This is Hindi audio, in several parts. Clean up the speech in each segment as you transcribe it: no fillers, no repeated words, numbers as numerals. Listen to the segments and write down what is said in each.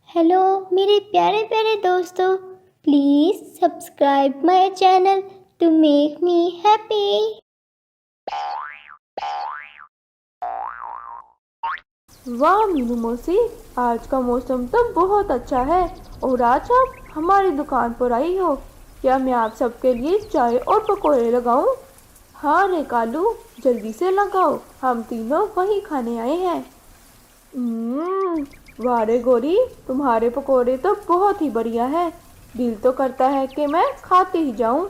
हेलो मेरे प्यारे प्यारे दोस्तों, please subscribe my channel to make me happy. वाह मीनू मौसी, आज का मौसम तो बहुत अच्छा है और आज आप हमारी दुकान पर आई हो। क्या मैं आप सबके लिए चाय और पकौड़े लगाऊं? हाँ रे कालू, जल्दी से लगाओ, हम तीनों वही खाने आए हैं। वाह रे गोरी, तुम्हारे पकौड़े तो बहुत ही बढ़िया है। दिल तो करता है कि मैं खाती ही जाऊं।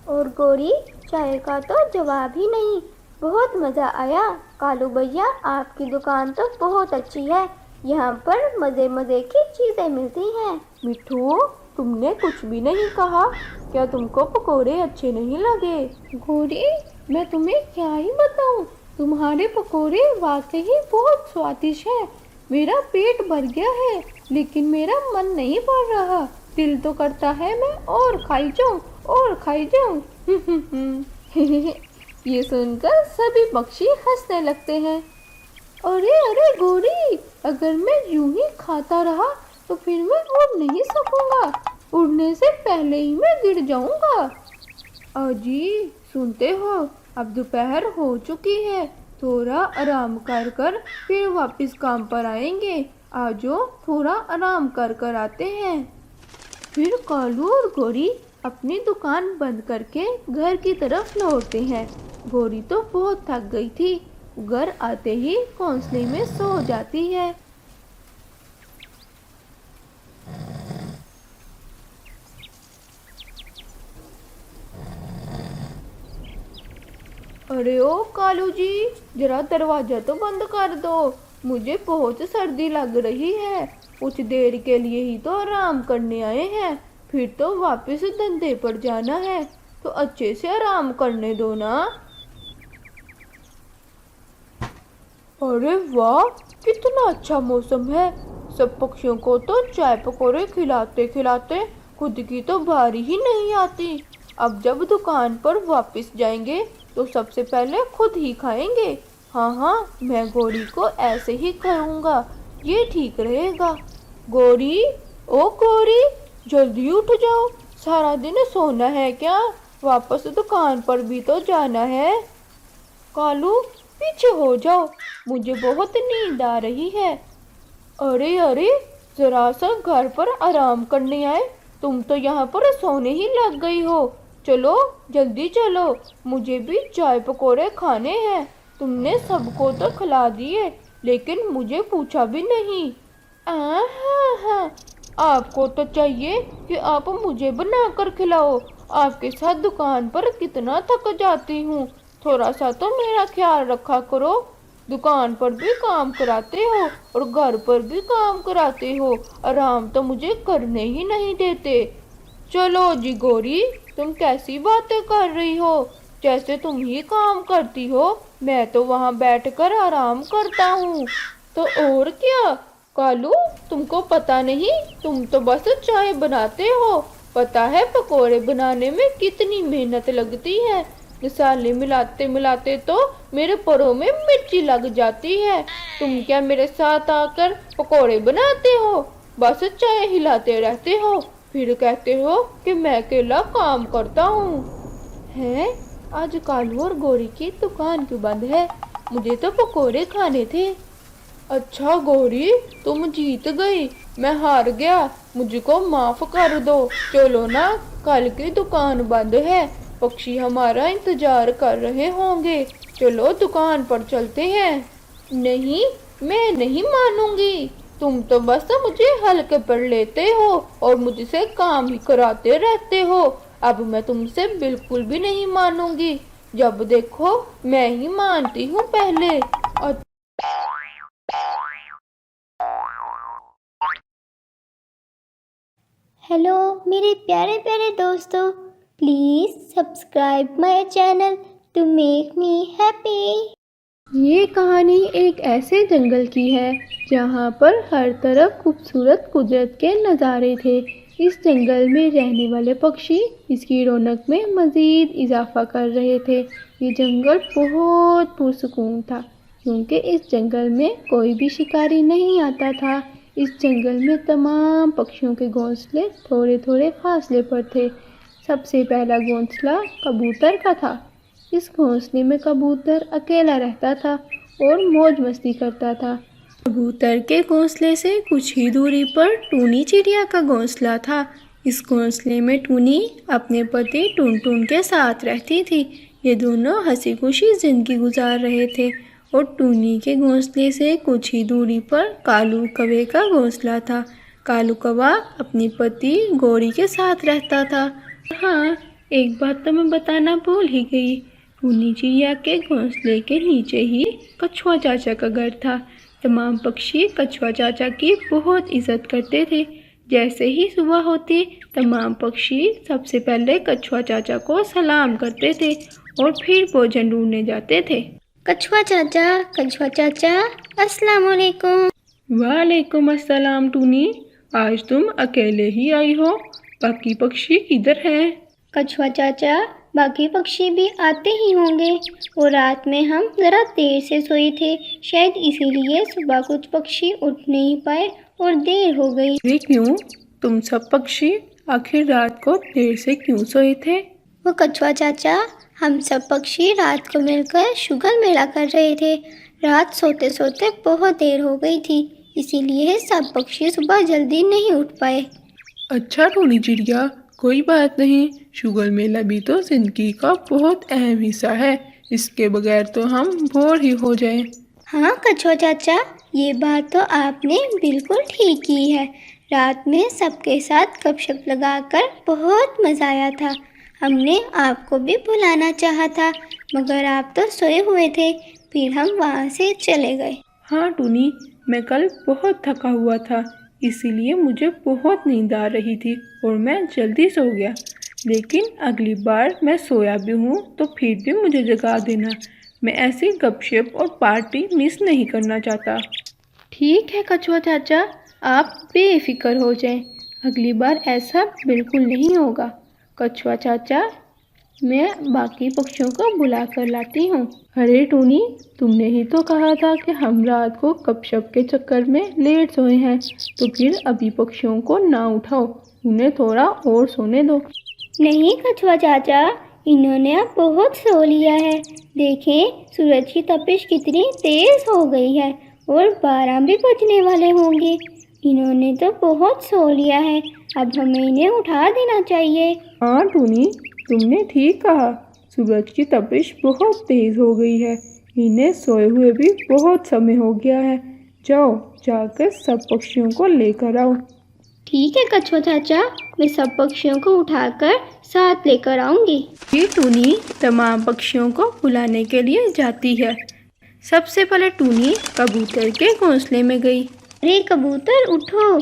और गोरी, चाय का तो जवाब ही नहीं। बहुत मज़ा आया। कालू भैया, आपकी दुकान तो बहुत अच्छी है। यहाँ पर मज़े मज़े की चीज़ें मिलती हैं। मिठू, तुमने कुछ भी नहीं कहा। क्या तुमको पकोड़े अच्छे नहीं लगे? गोरी, मैं तुम्हें क्या ही बताऊं, तुम्हारे पकोड़े वाकई बहुत स्वादिष्ट हैं। मेरा पेट भर गया है, लेकिन मेरा मन नहीं भर रहा। दिल तो करता है मैं और खाई जाऊं और खाई जाऊं। ये सुनकर सभी पक्षी हंसने लगते हैं। अरे अरे गोरी, अगर मैं यूं ही खाता रहा तो फिर मैं उड़ नहीं सकूंगा। उड़ने से पहले ही मैं गिर जाऊंगा। अजी, सुनते हो, अब दोपहर हो चुकी है। थोड़ा आराम कर कर फिर वापस काम पर आएंगे। आजो, थोड़ा आराम कर कर आते हैं। फिर कालू और गोरी अपनी दुकान बंद करके घर की तरफ लौटते हैं। गोरी तो बहुत थक गई थी, घर आते ही घोंसले में सो जाती है। अरे ओ कालू जी, जरा दरवाजा तो बंद कर दो। मुझे बहुत सर्दी लग रही है। कुछ देर के लिए ही तो आराम करने आए हैं, फिर तो वापस धंधे पर जाना है, तो अच्छे से आराम करने दो ना। अरे वाह, कितना अच्छा मौसम है। सब पक्षियों को तो चाय पकौड़े खिलाते खिलाते खुद की तो बारी ही नहीं आती। अब जब दुकान पर वापस जाएंगे तो सबसे पहले खुद ही खाएंगे। हाँ हाँ, मैं गोरी को ऐसे ही करूँगा, ये ठीक रहेगा। गोरी, ओ गोरी, जल्दी उठ जाओ। सारा दिन सोना है क्या? वापस दुकान पर भी तो जाना है। कालू, पीछे हो जाओ, मुझे बहुत नींद आ रही है। अरे अरे, जरा सा घर पर आराम करने आए, तुम तो यहाँ पर सोने ही लग गई हो। चलो जल्दी चलो, मुझे भी चाय पकोड़े खाने हैं। तुमने सबको तो खिला दिए, लेकिन मुझे पूछा भी नहीं। हाँ, आपको तो चाहिए कि आप मुझे बनाकर खिलाओ। आपके साथ दुकान पर कितना थक जाती हूँ, थोड़ा सा तो मेरा ख्याल रखा करो। दुकान पर भी काम कराते हो और घर पर भी काम कराते हो, आराम तो मुझे करने ही नहीं देते। चलो जी गोरी, तुम कैसी बातें कर रही हो? जैसे तुम ही काम करती हो, मैं तो वहाँ बैठकर आराम करता हूँ। तो और क्या कालू, तुमको पता नहीं, तुम तो बस चाय बनाते हो। पता है पकोड़े बनाने में कितनी मेहनत लगती है। मसाले मिलाते मिलाते तो मेरे पैरों में मिर्ची लग जाती है। तुम क्या मेरे साथ आकर पकोड़े बनाते हो? बस चाय हिलाते रहते हो, फिर कहते हो कि मैं अकेला काम करता हूँ। हैं, आज कालू और गोरी की दुकान क्यों बंद है? मुझे तो पकोड़े खाने थे। अच्छा गोरी, तुम जीत गई, मैं हार गया, मुझको माफ कर दो। चलो ना, कल की दुकान बंद है, पक्षी हमारा इंतजार कर रहे होंगे। चलो दुकान पर चलते हैं। नहीं, मैं नहीं मानूंगी। तुम तो बस मुझे हल्के पर लेते हो और मुझसे काम ही कराते रहते हो। अब मैं तुमसे बिल्कुल भी नहीं मानूंगी। जब देखो मैं ही मानती हूँ पहले। हेलो मेरे प्यारे प्यारे दोस्तों, please subscribe my channel to make me happy. ये कहानी एक ऐसे जंगल की है जहाँ पर हर तरफ खूबसूरत कुदरत के नज़ारे थे। इस जंगल में रहने वाले पक्षी इसकी रौनक में मज़ीद इजाफा कर रहे थे। ये जंगल बहुत पुरसुकून था, क्योंकि इस जंगल में कोई भी शिकारी नहीं आता था। इस जंगल में तमाम पक्षियों के घोंसले थोड़े थोड़े फासले पर थे। सबसे पहला घोंसला कबूतर का था। इस घोंसले में कबूतर अकेला रहता था और मौज मस्ती करता था। कबूतर के घोंसले से कुछ ही दूरी पर टूनी चिड़िया का घोंसला था। इस घोंसले में टूनी अपने पति टुन टुन के साथ रहती थी। ये दोनों हंसी खुशी जिंदगी गुजार रहे थे। और टूनी के घोंसले से कुछ ही दूरी पर कालू कौवे का घोंसला था। कालू कौवा अपनी पति गौरी के साथ रहता था। हाँ, एक बात तो मैं बताना भूल ही गई। टूनी चिड़िया के घोंसले के नीचे ही कछुआ चाचा का घर था। तमाम पक्षी कछुआ चाचा की बहुत इज्जत करते थे। जैसे ही सुबह होती तमाम पक्षी सबसे पहले कछुआ चाचा को सलाम करते थे और फिर भोजन ढूंढने जाते थे। कछुआ चाचा, अस्सलाम वालेकुम। वालेकुम अस्सलाम टूनी, आज तुम अकेले ही आई हो, बाकी पक्षी किधर हैं? कछुआ चाचा, बाकी पक्षी भी आते ही होंगे और रात में हम ज़रा देर से सोए थे, शायद इसीलिए सुबह कुछ पक्षी उठ नहीं पाए और देर हो गई। ये क्यों? तुम सब पक्षी आखिर रात को देर से क्यों सोए थे? वो कछुआ चाचा, हम सब पक्षी रात को मिलकर शुगर मेला कर रहे थे। रात सोते सोते बहुत देर हो गई थी, इसीलिए सब पक्षी सुबह जल्दी नहीं उठ पाए। अच्छा टूनी चिड़िया, कोई बात नहीं, शुगर मेला भी तो जिंदगी का बहुत अहम हिस्सा है, इसके बगैर तो हम बोर ही हो जाएं। हाँ कछुआ चाचा, ये बात तो आपने बिल्कुल ठीक की है। रात में सबके साथ गपशप लगाकर बहुत मज़ा आया था। हमने आपको भी बुलाना चाहा था, मगर आप तो सोए हुए थे, फिर हम वहाँ से चले गए। हाँ टूनी, मैं कल बहुत थका हुआ था, इसीलिए मुझे बहुत नींद आ रही थी और मैं जल्दी सो गया। लेकिन अगली बार मैं सोया भी हूँ तो फिर भी मुझे जगा देना। मैं ऐसी गपशप और पार्टी मिस नहीं करना चाहता। ठीक है कछुआ चाचा, आप बेफिक्र हो जाएं, अगली बार ऐसा बिल्कुल नहीं होगा। कछुआ चाचा, मैं बाकी पक्षियों को बुला कर लाती हूँ। अरे टूनी, तुमने ही तो कहा था कि हम रात को गपशप के चक्कर में लेट सोए हैं, तो फिर अभी पक्षियों को ना उठाओ, उन्हें थोड़ा और सोने दो। नहीं कछुआ चाचा, इन्होंने अब बहुत सो लिया है। देखें सूरज की तपिश कितनी तेज हो गई है और 12 भी बजने वाले होंगे। इन्होंने तो बहुत सो लिया है, अब हमें इन्हें उठा देना चाहिए। हाँ टूनी, तुमने ठीक कहा, सूरज की तपिश बहुत तेज हो गई है, इन्हें सोए हुए भी बहुत समय हो गया है। जाओ, जाकर सब पक्षियों को लेकर आओ। ठीक है कछुआ चाचा, मैं सब पक्षियों को उठाकर साथ लेकर आऊंगी। ये टूनी तमाम पक्षियों को बुलाने के लिए जाती है। सबसे पहले टूनी कबूतर के घोंसले में गई। अरे कबूतर, उठो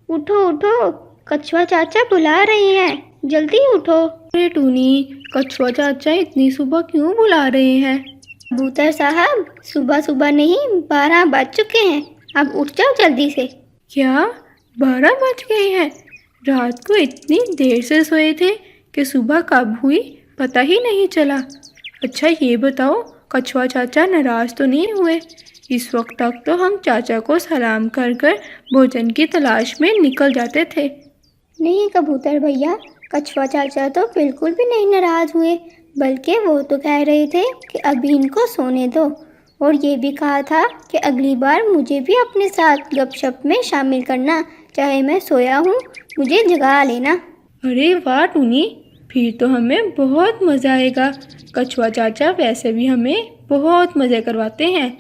उठो उठो, कछुआ चाचा बुला रहे हैं, जल्दी उठो। अरे टूनी, कछुआ चाचा इतनी सुबह क्यों बुला रहे हैं? कबूतर साहब, सुबह सुबह नहीं, 12 बज चुके हैं, अब उठ जाओ जल्दी से। क्या 12 बज गए हैं? रात को इतनी देर से सोए थे कि सुबह कब हुई पता ही नहीं चला। अच्छा ये बताओ, कछुआ चाचा नाराज तो नहीं हुए? इस वक्त तक तो हम चाचा को सलाम कर कर भोजन की तलाश में निकल जाते थे। नहीं कबूतर भैया, कछुआ चाचा तो बिल्कुल भी नहीं नाराज हुए, बल्कि वो तो कह रहे थे कि अभी इनको सोने दो, और ये भी कहा था कि अगली बार मुझे भी अपने साथ गपशप में शामिल करना, चाहे मैं सोया हूँ, मुझे जगा लेना। अरे वाह टूनी, फिर तो हमें बहुत मज़ा आएगा। कछुआ चाचा वैसे भी हमें बहुत मज़े करवाते हैं।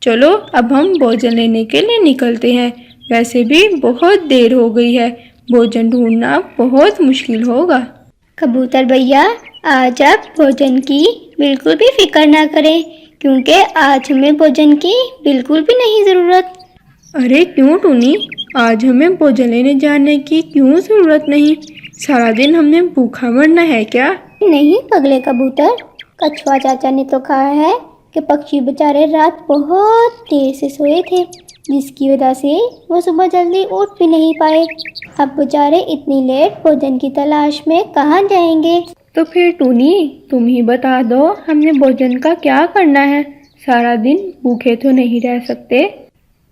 चलो अब हम भोजन लेने के लिए निकलते हैं, वैसे भी बहुत देर हो गई है, भोजन ढूंढना बहुत मुश्किल होगा। कबूतर भैया, आज आप भोजन की बिल्कुल भी फिक्र ना करें, क्योंकि आज हमें भोजन की बिल्कुल भी नहीं ज़रूरत। अरे क्यों टूनी, आज हमें भोजन लेने जाने की क्यों ज़रूरत नहीं? सारा दिन हमने भूखा मरना है क्या? नहीं पगले कबूतर, कछुआ चाचा ने तो कहा है कि पक्षी बेचारे रात बहुत देर से सोए थे, जिसकी वजह से वो सुबह जल्दी उठ भी नहीं पाए। अब बेचारे इतनी लेट भोजन की तलाश में कहाँ जाएंगे? तो फिर टूनी तुम ही बता दो, हमने भोजन का क्या करना है? सारा दिन भूखे तो नहीं रह सकते।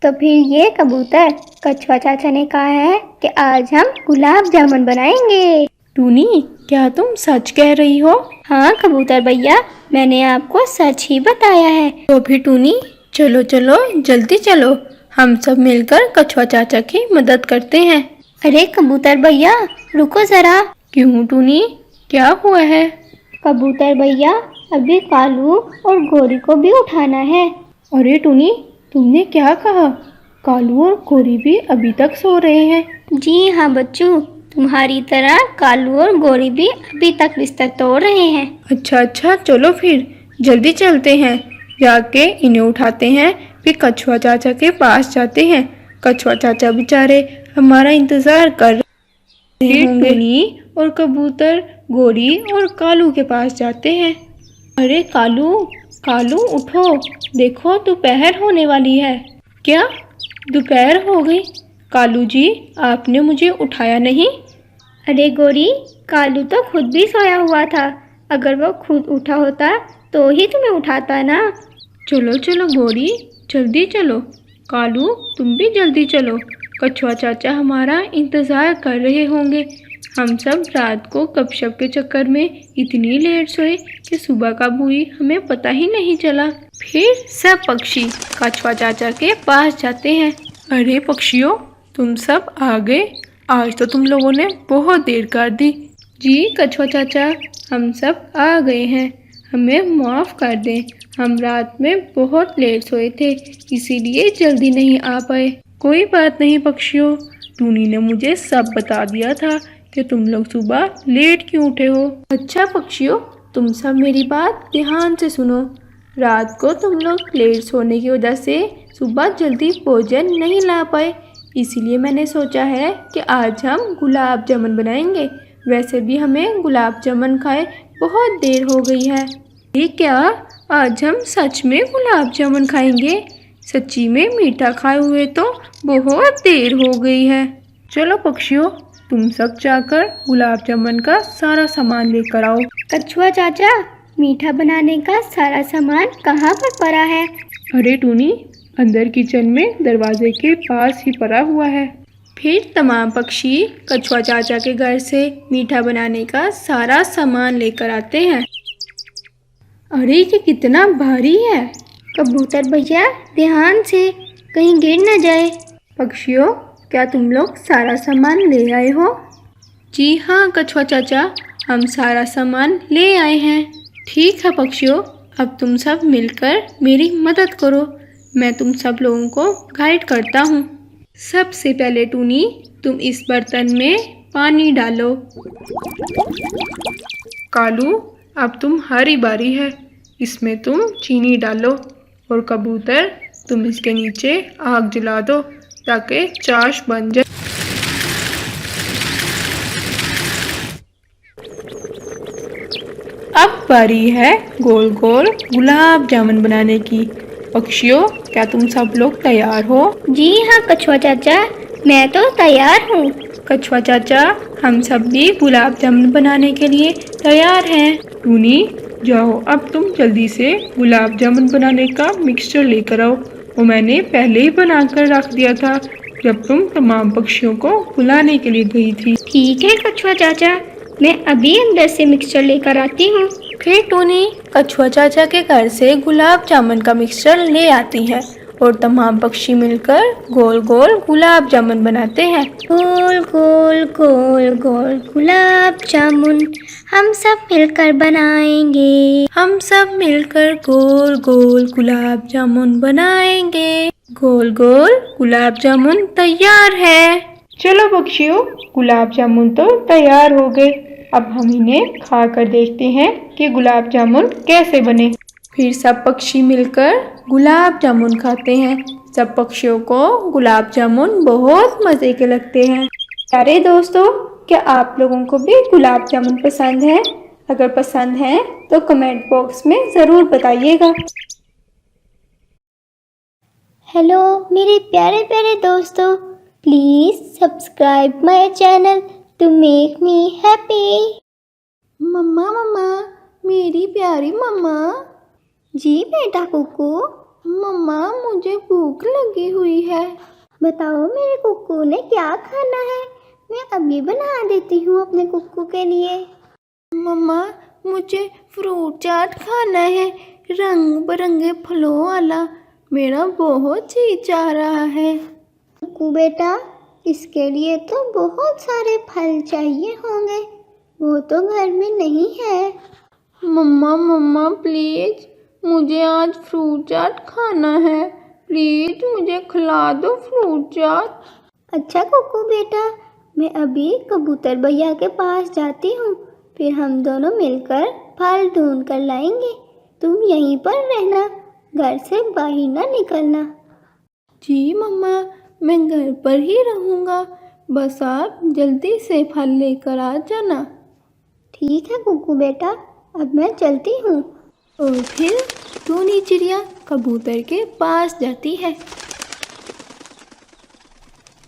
तो फिर ये कबूतर, कछुआ चाचा ने कहा है कि आज हम गुलाब जामुन बनाएंगे। टूनी, क्या तुम सच कह रही हो? हाँ कबूतर भैया, मैंने आपको सच ही बताया है। तो फिर टूनी, चलो चलो जल्दी चलो, हम सब मिलकर कछुआ चाचा की मदद करते हैं। अरे कबूतर भैया रुको जरा। क्यों टूनी, क्या हुआ है? कबूतर भैया, अभी कालू और गोरी को भी उठाना है। अरे टूनी, तुमने क्या कहा? कालू और गोरी भी अभी तक सो रहे हैं। जी हाँ बच्चों, तुम्हारी तरह कालू और गोरी भी अभी तक बिस्तर तोड़ रहे हैं। अच्छा अच्छा, चलो फिर जल्दी चलते हैं, जाके इन्हें उठाते हैं, फिर कछुआ चाचा के पास जाते हैं। कछुआ चाचा बेचारे हमारा इंतजार कर रहे होंगे। टूनी और कबूतर गोरी और कालू के पास जाते हैं। अरे कालू, कालू उठो, देखो दोपहर होने वाली है। क्या दोपहर हो गई? कालू जी, आपने मुझे उठाया नहीं? अरे गोरी, कालू तो खुद भी सोया हुआ था, अगर वो खुद उठा होता तो ही तुम्हें उठाता ना। चलो चलो गोरी, जल्दी चलो। कालू, तुम भी जल्दी चलो, कछुआ चाचा हमारा इंतज़ार कर रहे होंगे। हम सब रात को गपशप के चक्कर में इतनी लेट सोए कि सुबह कब हुई हमें पता ही नहीं चला। फिर सब पक्षी कछुआ चाचा के पास जाते हैं। अरे पक्षियों, तुम सब आ गए, आज तो तुम लोगों ने बहुत देर कर दी। जी कछुआ चाचा, हम सब आ गए हैं, हमें माफ़ कर दें, हम रात में बहुत लेट सोए थे, इसीलिए जल्दी नहीं आ पाए। कोई बात नहीं पक्षियों, टूनी ने मुझे सब बता दिया था कि तुम लोग सुबह लेट क्यों उठे हो। अच्छा पक्षियों, तुम सब मेरी बात ध्यान से सुनो। रात को तुम लोग लेट सोने की वजह से सुबह जल्दी भोजन नहीं ला पाए, इसीलिए मैंने सोचा है कि आज हम गुलाब जामुन बनाएंगे। वैसे भी हमें गुलाब जामुन खाए बहुत देर हो गई है। ये क्या, आज हम सच में गुलाब जामुन खाएंगे? सच्ची में मीठा खाए हुए तो बहुत देर हो गई है। चलो पक्षियों, तुम सब जाकर गुलाब जामुन का सारा सामान लेकर आओ। कछुआ चाचा, मीठा बनाने का सारा सामान कहाँ पर पड़ा है? अरे टूनी, अंदर किचन में दरवाजे के पास ही पड़ा हुआ है। फिर तमाम पक्षी कछुआ चाचा के घर से मीठा बनाने का सारा सामान लेकर आते हैं। अरे ये कितना भारी है। कबूतर भैया ध्यान से, कहीं गिर न जाए। पक्षियों, क्या तुम लोग सारा सामान ले आए हो? जी हाँ कछुआ चाचा, हम सारा सामान ले आए हैं। ठीक है पक्षियों, अब तुम सब मिलकर मेरी मदद करो, मैं तुम सब लोगों को गाइड करता हूँ। सबसे पहले टूनी, तुम इस बर्तन में पानी डालो। कालू, अब तुम्हारी बारी है, इसमें तुम चीनी डालो। और कबूतर, तुम इसके नीचे आग जला दो ताकि चाश बन जाए। अब बारी है गोल गोल गुलाब जामुन बनाने की। पक्षियों, क्या तुम सब लोग तैयार हो? जी हाँ कछुआ चाचा, मैं तो तैयार हूँ। कछुआ चाचा, हम सब भी गुलाब जामुन बनाने के लिए तैयार हैं। टूनी, जाओ अब तुम जल्दी से गुलाब जामुन बनाने का मिक्सचर लेकर आओ, वो मैंने पहले ही बनाकर रख दिया था जब तुम तमाम पक्षियों को बुलाने के लिए गई थी। ठीक है कछुआ चाचा, मैं अभी अंदर से मिक्सचर लेकर आती हूँ। फिर टूनी कछुआ चाचा के घर से गुलाब जामुन का मिक्सचर ले आती है और तमाम पक्षी मिलकर गोल गोल गुलाब जामुन बनाते हैं। गोल गोल गोल गोल गुलाब जामुन हम सब मिलकर बनाएंगे। हम सब मिलकर गोल गोल गुलाब जामुन बनाएंगे। गोल गोल गुलाब जामुन तैयार है। चलो पक्षियों, गुलाब जामुन तो तैयार हो गए, अब हम इन्हें खा कर देखते हैं कि गुलाब जामुन कैसे बने। फिर सब पक्षी मिलकर गुलाब जामुन खाते हैं। सब पक्षियों को गुलाब जामुन बहुत मज़े के लगते हैं। प्यारे दोस्तों, क्या आप लोगों को भी गुलाब जामुन पसंद है? अगर पसंद है तो कमेंट बॉक्स में ज़रूर बताइएगा। हेलो मेरे प्यारे प्यारे दोस्तों, please subscribe my channel to make me happy. मम्मा मम्मा, मेरी प्यारी मम्मा। जी बेटा कुकू। मम्मा, मुझे मुझे भूख लगी हुई है। बताओ मेरे कुक्कू ने क्या खाना है, मैं अभी बना देती हूँ अपने कुक्कू के लिए। मम्मा, मुझे फ्रूट चाट खाना है, रंग बिरंगे फलों वाला। मेरा बहुत जी चाह रहा है। कुक्कू बेटा, इसके लिए तो बहुत सारे फल चाहिए होंगे, वो तो घर में नहीं है। मम्मा मम्मा प्लीज, मुझे आज फ्रूट चाट खाना है। प्लीज मुझे खिला दो फ्रूट चाट। अच्छा कुक्कू बेटा, मैं अभी कबूतर भैया के पास जाती हूँ, फिर हम दोनों मिलकर फल ढूंढ कर लाएंगे। तुम यहीं पर रहना, घर से बाहर ना निकलना। जी मम्मा, मैं घर पर ही रहूँगा, बस आप जल्दी से फल लेकर आ जाना। ठीक है कुक्कू बेटा, अब मैं चलती हूँ। और फिर टूनी चिड़िया कबूतर के पास जाती है।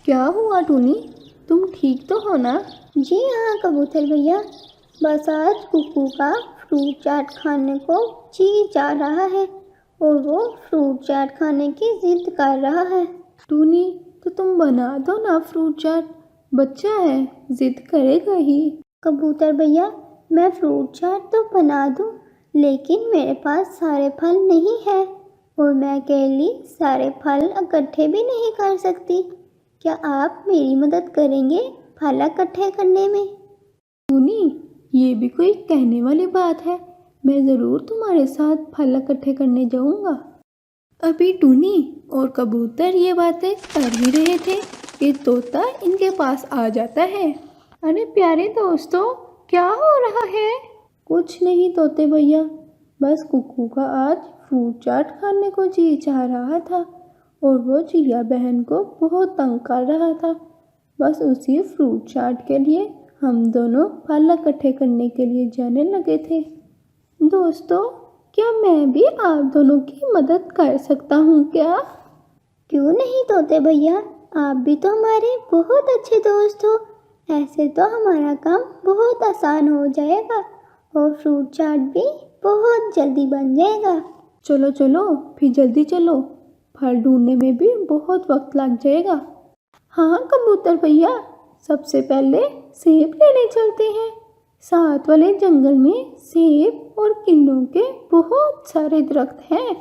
क्या हुआ टूनी, तुम ठीक तो हो ना? जी हाँ कबूतर भैया, बस आज कुक्कू का फ्रूट चाट खाने को जी जा रहा है और वो फ्रूट चाट खाने की जिद कर रहा है। टूनी, तो तुम बना दो ना फ्रूट चाट, बच्चा है जिद करेगा ही। कबूतर भैया, मैं फ्रूट चाट तो बना दूँ, लेकिन मेरे पास सारे फल नहीं है और मैं अकेली सारे फल इकट्ठे भी नहीं कर सकती। क्या आप मेरी मदद करेंगे फल इकट्ठे करने में? टूनी, ये भी कोई कहने वाली बात है, मैं ज़रूर तुम्हारे साथ फल इकट्ठे करने जाऊंगा। अभी टूनी और कबूतर ये बातें कर ही रहे थे कि तोता इनके पास आ जाता है। अरे प्यारे दोस्तों, क्या हो रहा है? कुछ नहीं तोते भैया, बस कुक्कू का आज फ्रूट चाट खाने को जी चाह रहा था और वो चिड़िया बहन को बहुत तंग कर रहा था। बस उसी फ्रूट चाट के लिए हम दोनों फल इकट्ठे करने के लिए जाने लगे थे। दोस्तों, क्या मैं भी आप दोनों की मदद कर सकता हूँ क्या? क्यों नहीं तोते भैया, आप भी तो हमारे बहुत अच्छे दोस्त हो। ऐसे तो हमारा काम बहुत आसान हो जाएगा और फ्रूट चाट भी बहुत जल्दी बन जाएगा। चलो चलो, फिर जल्दी चलो, फल ढूंढने में भी बहुत वक्त लग जाएगा। हाँ कबूतर भैया, सबसे पहले सेब लेने चलते हैं। साथ वाले जंगल में सेब और किन्नों के बहुत सारे दरख्त हैं।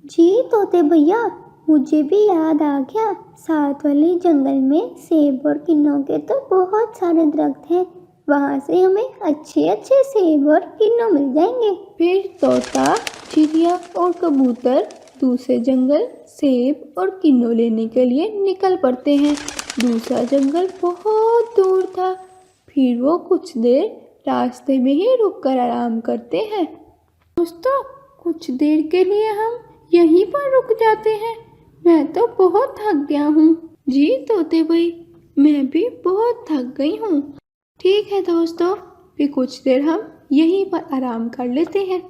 जी तोते भैया, मुझे भी याद आ गया, साथ वाले जंगल में सेब और किन्नों के तो बहुत सारे दरख्त हैं, वहाँ से हमें अच्छे अच्छे सेब और किन्नों मिल जाएंगे। फिर तोता, चिड़िया और कबूतर दूसरे जंगल सेब और किन्नों लेने के लिए निकल पड़ते हैं। दूसरा जंगल बहुत दूर था। फिर वो कुछ देर रास्ते में ही रुककर आराम करते हैं। दोस्तों, कुछ देर के लिए हम यहीं पर रुक जाते हैं, मैं तो बहुत थक गया हूँ। जी तोते भाई, मैं भी बहुत थक गई हूँ। ठीक है दोस्तों, फिर कुछ देर हम यहीं पर आराम कर लेते हैं।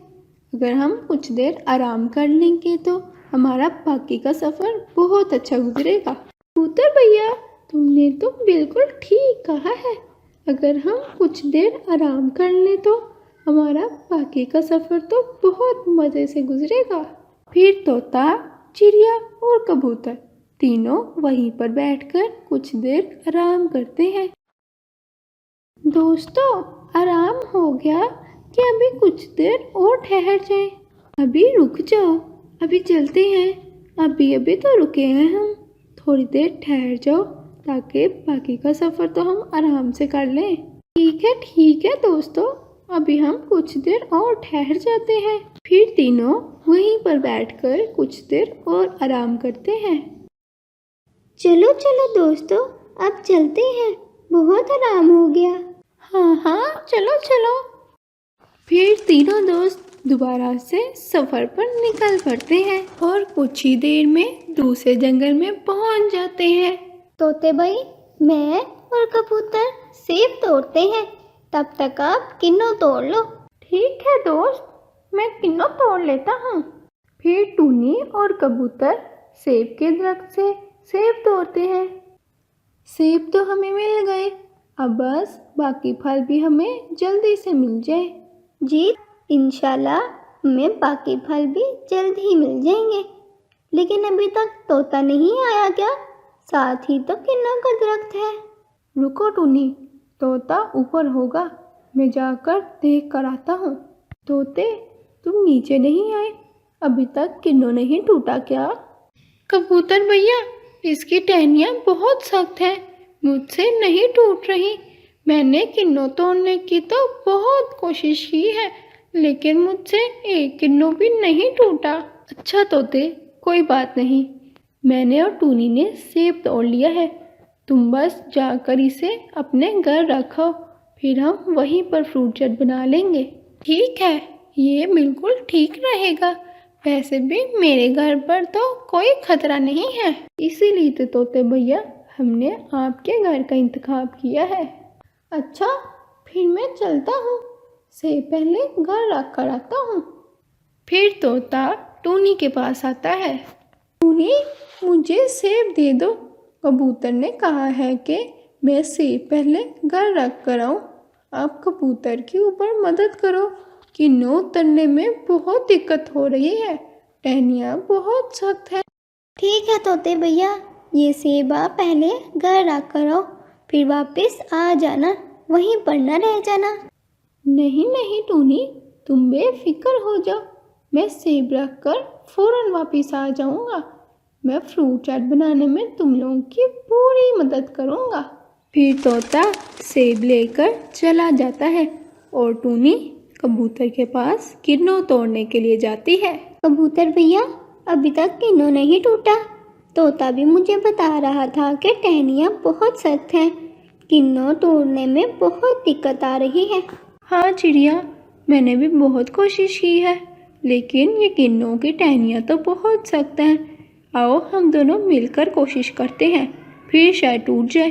अगर हम कुछ देर आराम कर लेंगे तो हमारा बाकी का सफ़र बहुत अच्छा गुजरेगा। कबूतर भैया, तुमने तो बिल्कुल ठीक कहा है, अगर हम कुछ देर आराम कर लें तो हमारा बाकी का सफ़र तो बहुत मज़े से गुजरेगा। फिर तोता, चिड़िया और कबूतर तीनों वहीं पर बैठकर कुछ देर आराम करते हैं। दोस्तों, आराम हो गया कि अभी कुछ देर और ठहर जाए? अभी रुक जाओ, अभी चलते हैं। अभी अभी तो रुके हैं हम, थोड़ी देर ठहर जाओ ताकि बाकी का सफ़र तो हम आराम से कर लें। ठीक है दोस्तों, अभी हम कुछ देर और ठहर जाते हैं। फिर तीनों वहीं पर बैठकर कुछ देर और आराम करते हैं। चलो चलो दोस्तों, अब चलते हैं, बहुत आराम हो गया। हाँ चलो चलो। फिर तीनों दोस्त दोबारा से सफ़र पर निकल पड़ते हैं और कुछ ही देर में दूसरे जंगल में पहुंच जाते हैं। तोते भाई, मैं और कबूतर सेब तोड़ते हैं, तब तक आप किन्नों तोड़ लो। ठीक है दोस्त, मैं किन्नों तोड़ लेता हूँ। फिर टूनी और कबूतर सेब के दरख्त से सेब तोड़ते हैं। सेब तो हमें मिल गए, अब बस बाकी फल भी हमें जल्दी से मिल जाए। जी इंशाल्लाह हमें बाकी फल भी जल्द ही मिल जाएंगे। लेकिन अभी तक तोता नहीं आया क्या? साथ ही तो किन्नों का दरख्त है। रुको टूनी, तोता ऊपर होगा, मैं जाकर देख कर आता हूँ। तोते, तुम नीचे नहीं आए? अभी तक किन्नों नहीं टूटा क्या? कबूतर भैया, इसकी टहनियाँ बहुत सख्त हैं, मुझसे नहीं टूट रही। मैंने किन्नों तोड़ने की तो बहुत कोशिश की है, लेकिन मुझसे एक किन्नों भी नहीं टूटा। अच्छा तोते, कोई बात नहीं, मैंने और टूनी ने सेब तोड़ लिया है। तुम बस जाकर इसे अपने घर रखो, फिर हम वहीं पर फ्रूट चाट बना लेंगे। ठीक है, ये बिल्कुल ठीक रहेगा। वैसे भी मेरे घर पर तो कोई खतरा नहीं है, इसीलिए तो तोते भैया हमने आपके घर का इंतखाब किया है। अच्छा, फिर मैं चलता हूँ, से पहले घर रख कर आता हूँ। फिर तोता टूनी के पास आता है। टूनी, मुझे सेब दे दो। कबूतर ने कहा है कि मैं सेब पहले घर रख कर आऊँ। आप कबूतर के ऊपर मदद करो, किन्नों उतरने में बहुत दिक्कत हो रही है, टहनियाँ बहुत सख्त है। ठीक है तोते भैया, ये सेब आप पहले घर रख कर आओ, फिर वापस आ जाना, वहीं पर न रह जाना। नहीं नहीं टूनी, तुम बेफिक्र हो जाओ, मैं सेब रख कर फौरन वापस आ जाऊंगा। मैं फ्रूट चाट बनाने में तुम लोगों की पूरी मदद करूंगा। फिर तोता सेब लेकर चला जाता है और टूनी कबूतर के पास किन्नों तोड़ने के लिए जाती है। कबूतर भैया, अभी तक किन्नों नहीं टूटा। तोता भी मुझे बता रहा था कि टहनियाँ बहुत सख्त हैं, किन्नों तोड़ने में बहुत दिक्कत आ रही है। हाँ चिड़िया, मैंने भी बहुत कोशिश की है, लेकिन ये किन्नों की टहनियाँ तो बहुत सख्त हैं। आओ हम दोनों मिलकर कोशिश करते हैं, फिर शायद टूट जाए।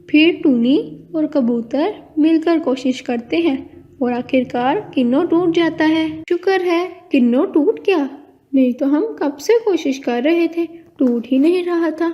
फिर टूनी और कबूतर मिलकर कोशिश करते हैं और आखिरकार किन्नों टूट जाता है। शुक्र है किन्नों टूट गया, नहीं तो हम कब से कोशिश कर रहे थे, टूट ही नहीं रहा था।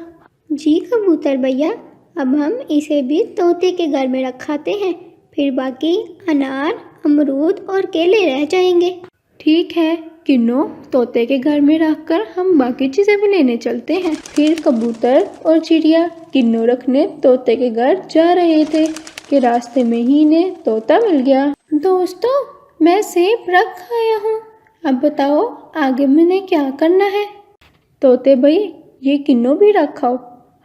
जी कबूतर भैया, अब हम इसे भी तोते के घर में रखाते हैं, फिर बाकी अनार, अमरूद और केले रह जाएंगे। ठीक है, किन्नों तोते के घर में रखकर हम बाकी चीजें भी लेने चलते हैं। फिर कबूतर और चिड़िया किन्नों रखने तोते के घर जा रहे थे कि रास्ते में ही इन्हें तोता मिल गया। दोस्तों, मैं सेब रख आया हूँ, अब बताओ आगे मैंने क्या करना है। तोते भाई, ये किन्नों भी रखाओ,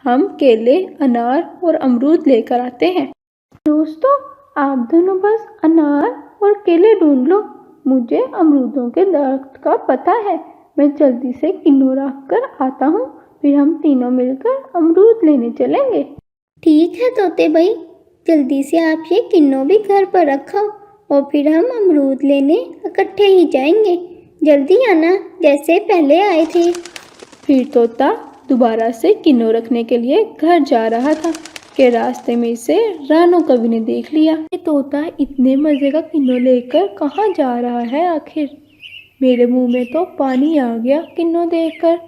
हम केले, अनार और अमरूद लेकर आते हैं। दोस्तों, आप दोनों बस अनार और केले ढूंढ लो, मुझे अमरूदों के दरख्त का पता है। मैं जल्दी से किन्नों रख कर आता हूँ, फिर हम तीनों मिलकर अमरूद लेने चलेंगे। ठीक है तोते भाई, जल्दी से आप ये किन्नों भी घर पर रखो और फिर हम अमरूद लेने इकट्ठे ही जाएंगे। जल्दी आना, जैसे पहले आए थे। फिर तोता दोबारा से किन्नों रखने के लिए घर जा रहा था कि रास्ते में इसे रानो कवि ने देख लिया। ये तोता इतने मज़े का किन्नों लेकर कहाँ जा रहा है आखिर? मेरे मुंह में तो पानी आ गया किन्नों देखकर।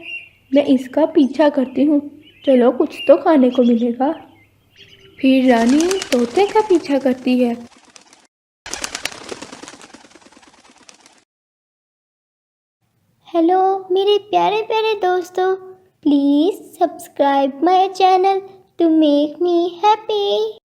मैं इसका पीछा करती हूँ, चलो कुछ तो खाने को मिलेगा। फिर रानी तोते का पीछा करती है। हेलो मेरे प्यारे प्यारे दोस्तों, please subscribe my channel to make me happy.